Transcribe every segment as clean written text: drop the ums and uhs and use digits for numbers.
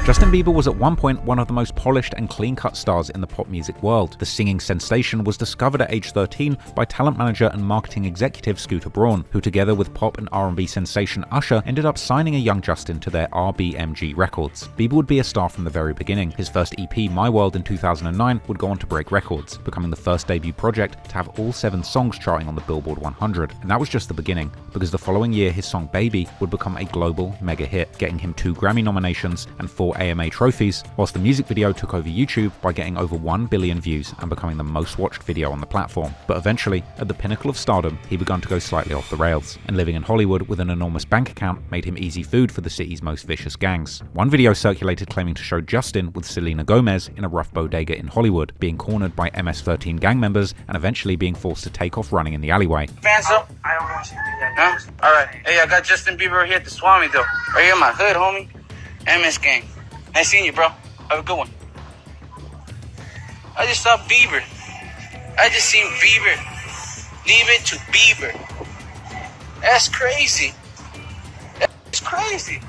Justin Bieber was at one point one of the most polished and clean-cut stars in the pop music world. The singing sensation was discovered at age 13 by talent manager and marketing executive Scooter Braun, who together with pop and R&B sensation Usher ended up signing a young Justin to their RBMG Records. Bieber would be a star from the very beginning. His first EP, My World, in 2009 would go on to break records, becoming the first debut project to have all 7 songs charting on the Billboard 100. And that was just the beginning, because the following year his song Baby would become a global mega hit, getting him 2 Grammy nominations and 4 AMA trophies, whilst the music video took over YouTube by getting over 1 billion views and becoming the most watched video on the platform. But eventually, at the pinnacle of stardom, he began to go slightly off the rails, and living in Hollywood with an enormous bank account made him easy food for the city's most vicious gangs. One video circulated claiming to show Justin with Selena Gomez in a rough bodega in Hollywood, being cornered by MS-13 gang members and eventually being forced to take off running in the alleyway. Fans up? I don't want you to do that. Huh? Alright. Hey, I got Justin Bieber here at the Swami though. Right here in my hood, homie. MS gang. I seen you, bro. Have a good one. I just saw Bieber. I just seen Bieber. Leave it to Bieber. That's crazy. That's crazy.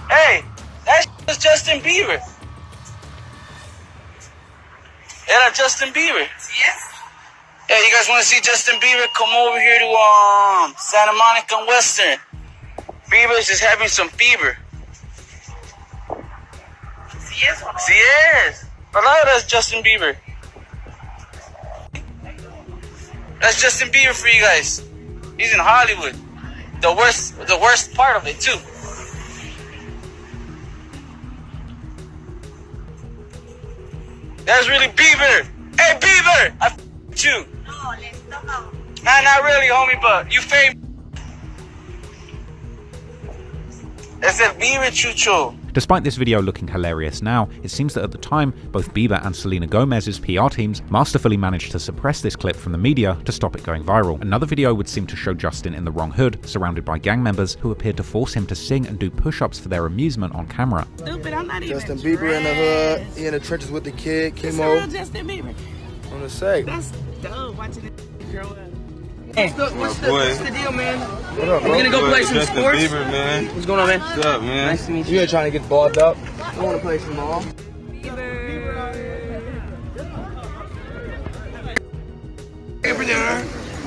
Hey, that's Justin Bieber. Yeah, that's Justin Bieber. Yes. Yeah, you guys want to see Justin Bieber? Come over here to Santa Monica and Western. Bieber's just having some fever. Yes. Yes. A lot of that's Justin Bieber. That's Justin Bieber for you guys. He's in Hollywood. The worst part of it too. That's really Bieber. Hey Bieber, I f***ed you. No, let's talk. Nah, not really, homie, but you famous. That's that Bieber chucho. Despite this video looking hilarious now, it seems that at the time, both Bieber and Selena Gomez's PR teams masterfully managed to suppress this clip from the media to stop it going viral. Another video would seem to show Justin in the wrong hood, surrounded by gang members who appeared to force him to sing and do push-ups for their amusement on camera. Stupid, I'm not even Justin Bieber in the hood, he in the trenches with the kid, Chemo. Justin Bieber. On the side. That's dope, watching it grow up. Hey, what's the deal, man? What up, bro? We gonna go play some Justin sports? Bieber, man. What's going on, man? What's up, man? Nice to meet You you. here trying to get balled up? I wanna play some ball.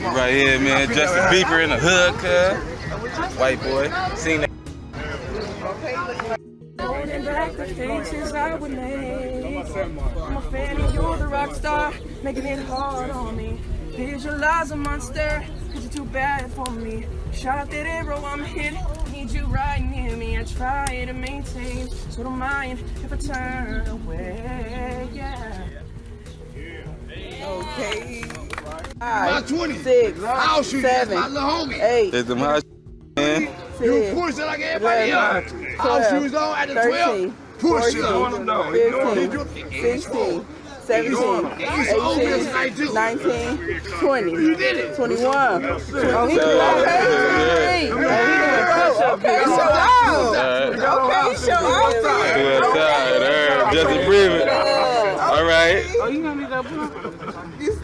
Right here, man. Justin Bieber in the hood, cuz. White boy. Seen that. Holding back the faces I would make. I'm a fan of you're the rock star, making it hard on me. Visualize a monster, cause you're too bad for me. Shot that arrow, I'm hit. Need you right near me. I try to maintain, so don't mind if I turn away. Yeah. Okay. 20. 6, I'll shoot 7, my little homie. 8, There's them hot man. 6, Push it like everybody 11, else. I'll shoot on at the 13, 12. Push it. 14, 15, 16, 17, 18, 19, 20, 21, 22. Okay, show out. Okay, show out. Justin Bieber. All right.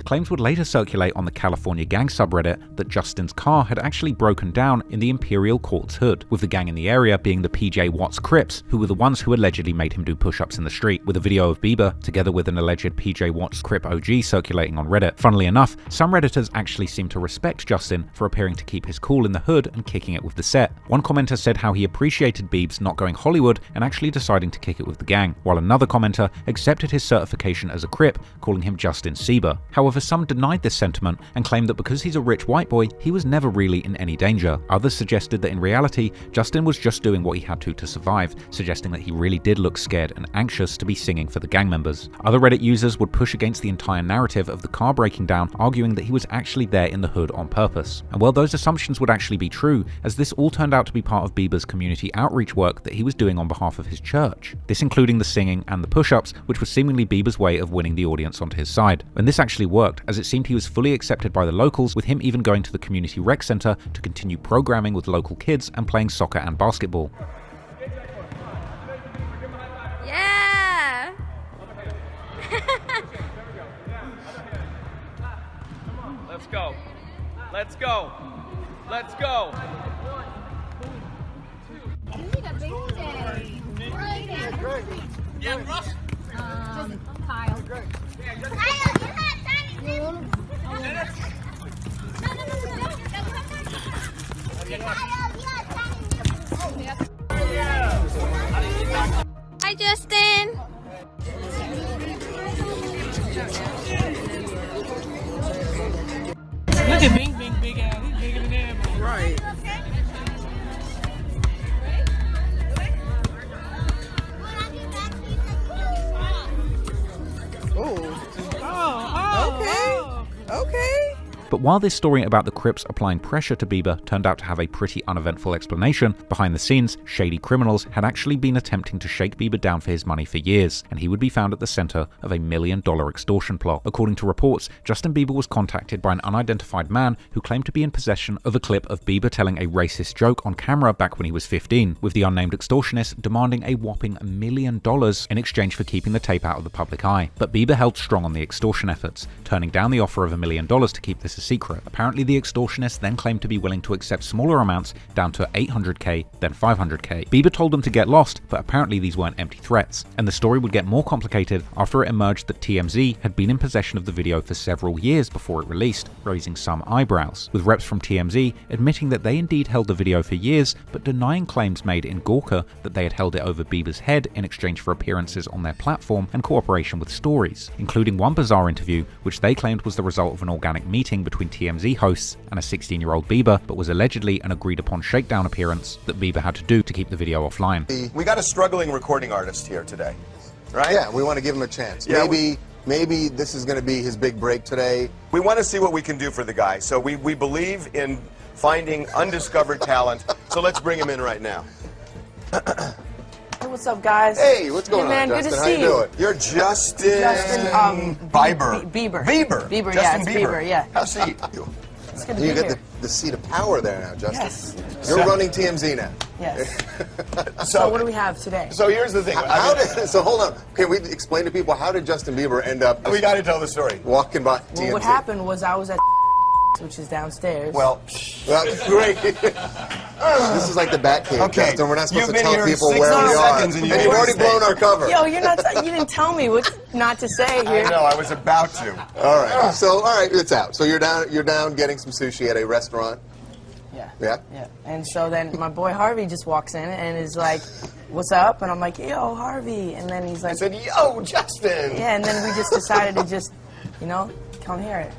Claims would later circulate on the California gang subreddit that Justin's car had actually broken down in the Imperial Court's hood, with the gang in the area being the PJ Watts Crips, who were the ones who allegedly made him do push-ups in the street, with a video of Bieber, together with an alleged PJ Watts Crip OG circulating on Reddit. Funnily enough, some Redditors actually seem to respect Justin for appearing to keep his cool in the hood and kicking it with the set. One commenter said how he appreciated Biebs not going Hollywood and actually deciding to kick it with the gang, while another commenter accepted his certification as a Crip, calling him Justin Bieber. However, some denied this sentiment and claimed that because he's a rich white boy, he was never really in any danger. Others suggested that in reality, Justin was just doing what he had to survive, suggesting that he really did look scared and anxious to be singing for the gang members. Other Reddit users would push against the entire narrative of the car breaking down, arguing that he was actually there in the hood on purpose. And well, those assumptions would actually be true, as this all turned out to be part of Bieber's community outreach work that he was doing on behalf of his church. This including the singing and the push-ups, which was seemingly Bieber's way of winning the audience onto his side. And this actually worked, as it seemed he was fully accepted by the locals, with him even going to the community rec center to continue programming with local kids and playing soccer and basketball. Yeah! Let's go. Let's go. Let's go. I need a big day. Kyle. Hi, Justin. Look at Bing Bing big ass. He's bigger than everybody. Right. Okay. But while this story about the Crips applying pressure to Bieber turned out to have a pretty uneventful explanation, behind the scenes, shady criminals had actually been attempting to shake Bieber down for his money for years, and he would be found at the center of $1 million extortion plot. According to reports, Justin Bieber was contacted by an unidentified man who claimed to be in possession of a clip of Bieber telling a racist joke on camera back when he was 15, with the unnamed extortionist demanding a whopping $1 million in exchange for keeping the tape out of the public eye. But Bieber held strong on the extortion efforts, turning down the offer of $1 million to keep this a secret. Apparently, the extortionist then claimed to be willing to accept smaller amounts down to $800K, then $500K. Bieber told them to get lost, but apparently these weren't empty threats. And the story would get more complicated after it emerged that TMZ had been in possession of the video for several years before it released, raising some eyebrows, with reps from TMZ admitting that they indeed held the video for years, but denying claims made in Gawker that they had held it over Bieber's head in exchange for appearances on their platform and cooperation with stories, including one bizarre interview which they claimed was the result of an organic meeting between TMZ hosts and a 16-year-old Bieber, but was allegedly an agreed-upon shakedown appearance that Bieber had to do to keep the video offline. We got a struggling recording artist here today, right? Yeah, we want to give him a chance. Yeah, maybe this is going to be his big break today. We want to see what we can do for the guy. So we believe in finding undiscovered talent. So let's bring him in right now. Hey, what's up, guys? Hey, what's going man, on, good Justin? to How see you you. doing? You're Justin Bieber. Bieber. Bieber. Bieber, Justin yeah, it's Bieber. Bieber, yeah. How's he? It's good to You be get here. the seat of power there now, Justin. Yes. You're running TMZ now. Yes. So what do we have today? So here's the thing. So hold on. Can we explain to people, how did Justin Bieber end up We got to tell the story. walking by TMZ? Well, what happened was I was at which is downstairs. Well, great. This is like the Batcave, Okay. Justin. We're not supposed You've to been tell here people 60 where we are. seconds and you And you've already made a blown our cover. Yo, you didn't tell me what not to say here. I know, I was about to. All right. So, all right, it's out. So you're down getting some sushi at a restaurant. Yeah. Yeah? Yeah. And so then my boy Harvey just walks in and is like, "What's up?" And I'm like, "Yo, Harvey." And then he's like, I said, yo, Justin. yeah. And then we just decided to just, come here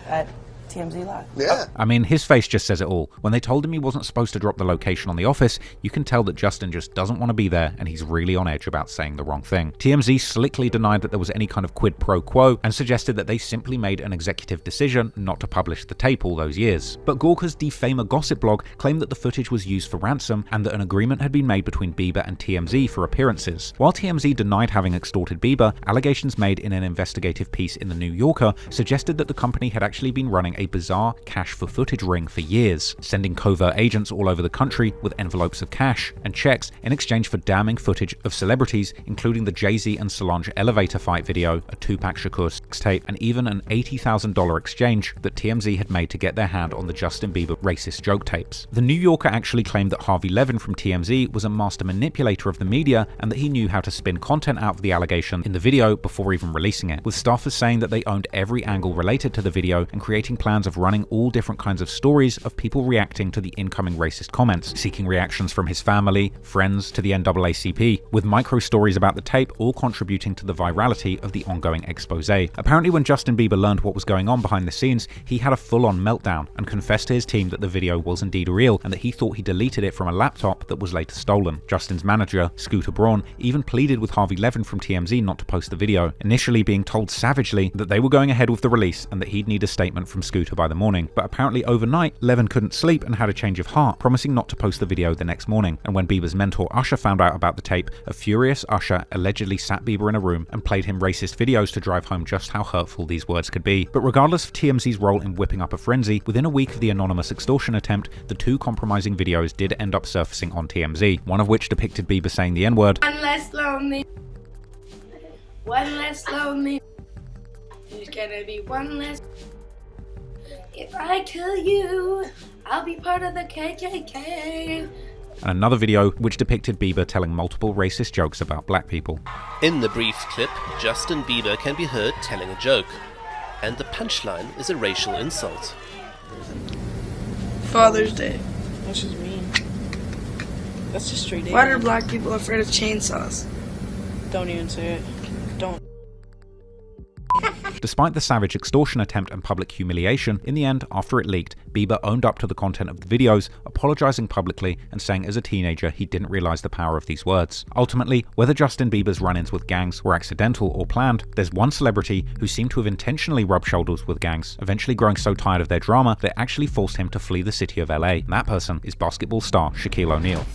at TMZ Live. Yeah. I mean, his face just says it all. When they told him he wasn't supposed to drop the location on The Office, you can tell that Justin just doesn't want to be there and he's really on edge about saying the wrong thing. TMZ slickly denied that there was any kind of quid pro quo and suggested that they simply made an executive decision not to publish the tape all those years. But Gawker's Defamer Gossip blog claimed that the footage was used for ransom and that an agreement had been made between Bieber and TMZ for appearances. While TMZ denied having extorted Bieber, allegations made in an investigative piece in The New Yorker suggested that the company had actually been running a bizarre cash for footage ring for years, sending covert agents all over the country with envelopes of cash and checks in exchange for damning footage of celebrities, including the Jay-Z and Solange elevator fight video, a Tupac Shakur sex tape, and even an $80,000 exchange that TMZ had made to get their hand on the Justin Bieber racist joke tapes. The New Yorker actually claimed that Harvey Levin from TMZ was a master manipulator of the media and that he knew how to spin content out of the allegation in the video before even releasing it, with staffers saying that they owned every angle related to the video and creating plans of running all different kinds of stories of people reacting to the incoming racist comments, seeking reactions from his family, friends, to the NAACP, with micro stories about the tape all contributing to the virality of the ongoing expose. Apparently, when Justin Bieber learned what was going on behind the scenes, he had a full-on meltdown and confessed to his team that the video was indeed real and that he thought he deleted it from a laptop that was later stolen. Justin's manager, Scooter Braun, even pleaded with Harvey Levin from TMZ not to post the video, initially being told savagely that they were going ahead with the release and that he'd need a statement from Scooter by the morning. But apparently overnight, Levin couldn't sleep and had a change of heart, promising not to post the video the next morning. And when Bieber's mentor Usher found out about the tape, a furious Usher allegedly sat Bieber in a room and played him racist videos to drive home just how hurtful these words could be. But regardless of TMZ's role in whipping up a frenzy, within a week of the anonymous extortion attempt, the two compromising videos did end up surfacing on TMZ, one of which depicted Bieber saying the N-word. One less lonely. One less lonely. There's gonna be one less. If I kill you, I'll be part of the KKK. and another video which depicted Bieber telling multiple racist jokes about black people. In the brief clip, Justin Bieber can be heard telling a joke, and the punchline is a racial insult. Father's Day. That's just mean. That's just straight. Why are black people afraid of chainsaws? Don't even say it. Don't. Despite the savage extortion attempt and public humiliation, in the end, after it leaked, Bieber owned up to the content of the videos, apologizing publicly and saying as a teenager he didn't realize the power of these words. Ultimately, whether Justin Bieber's run-ins with gangs were accidental or planned, there's one celebrity who seemed to have intentionally rubbed shoulders with gangs, eventually growing so tired of their drama they actually forced him to flee the city of LA. And that person is basketball star Shaquille O'Neal.